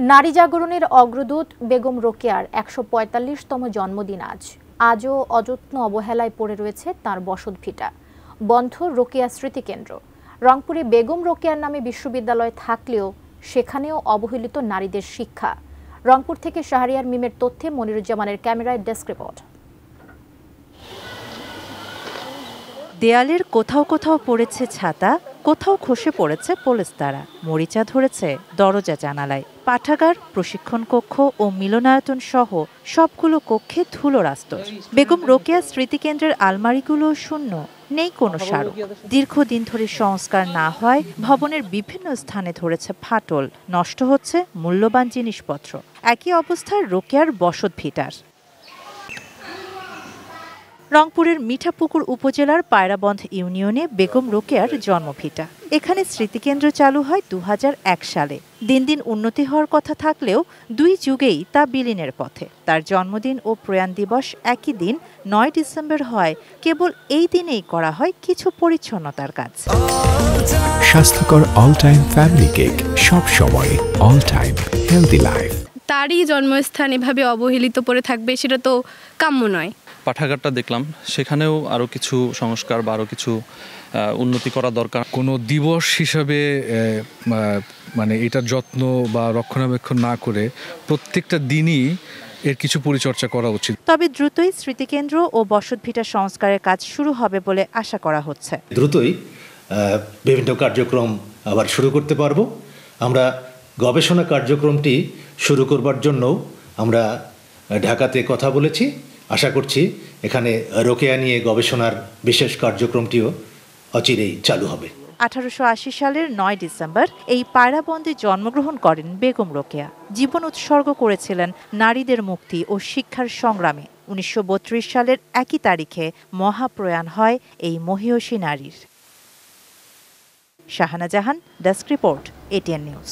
নারী জাগরণের অগ্রদূত বেগম রোকেয়ার ১৪৫তম জন্মদিন আজও অযত্ন অবহেলায় পড়ে রয়েছে তার বসতভিটা। বন্ধ রোকেয়া স্মৃতিকেন্দ্র। রংপুরে বেগম রোকেয়ার নামে বিশ্ববিদ্যালয় থাকলেও সেখানেও অবহেলিত নারীদের শিক্ষা। রংপুর থেকে শাহরিয়ার মিমের তথ্যে মনিরুজ্জামানের ক্যামেরায় ডেস্ক রিপোর্ট। দেয়ালের কোথাও কোথাও পড়েছে ছাতা, কোথাও খসে পড়েছে পলেস্তারা, মরিচা ধরেছে দরজা জানালায়। পাঠাগার, প্রশিক্ষণ কক্ষ ও মিলনায়তন সহ সবগুলো কক্ষে ধুলোর আস্তর। বেগম রোকেয়া স্মৃতিকেন্দ্রের আলমারিগুলো শূন্য, নেই কোনো স্মারক। দীর্ঘদিন ধরে সংস্কার না হয় ভবনের বিভিন্ন স্থানে ধরেছে ফাটল, নষ্ট হচ্ছে মূল্যবান জিনিসপত্র। একই অবস্থায় রোকেয়ার বসতভিটার। রংপুরের মিঠাপুকুর উপজেলার পায়রাবন্ধ ইউনিয়নে বেগম রোকেয়ার জন্মভিটা। এখানে স্মৃতিকেন্দ্র চালু হয় ২০০১ সালে। দিন দিন উন্নতি হওয়ার কথা থাকলেও দুই যুগেই তা বিলীনের পথে। তার জন্মদিন ও প্রয়াণ দিবস একই দিন ৯ ডিসেম্বর হয়। কেবল এই দিনেই করা হয় কিছু পরিচ্ছন্নতার কাজ। স্বাস্থ্যকর অল টাইম ফ্যামিলি কেক, সব সময় অল টাইম হেলদি লাইফ। তারই জন্মস্থান এভাবে অবহেলিত পড়ে থাকবে, সেটা তো কাম্য নয়। পাঠাগারটা দেখলাম, সেখানেও আরও কিছু সংস্কার বা আরও কিছু উন্নতি করা দরকার। কোনো দিবস হিসাবে মানে এটার যত্ন বা রক্ষণাবেক্ষণ না করে প্রত্যেকটা দিনই এর কিছু পরিচর্যা করা উচিত। তবে দ্রুতই স্মৃতিকেন্দ্র ও বসতভিটা সংস্কারের কাজ শুরু হবে বলে আশা করা হচ্ছে। দ্রুতই বিভিন্ন কার্যক্রম আবার শুরু করতে পারবো। আমরা গবেষণা কার্যক্রমটি শুরু করবার জন্য আমরা ঢাকাতে কথা বলেছি। আশা করছি এখানে রোকেয়া নিয়ে গবেষণার বিশেষ কার্যক্রমটিও অচিরেই চালু হবে। ১৮৮০ সালের ৯ ডিসেম্বর এই পায়রাবন্দে জন্মগ্রহণ করেন বেগম রোকেয়া। জীবন উৎসর্গ করেছিলেন নারীদের মুক্তি ও শিক্ষার সংগ্রামে। ১৯৩২ সালের একই তারিখে মহাপ্রয়াণ হয় এই মহীয়সী নারীর। শাহানা জাহান, ডেস্ক রিপোর্ট, এটিএন নিউজ।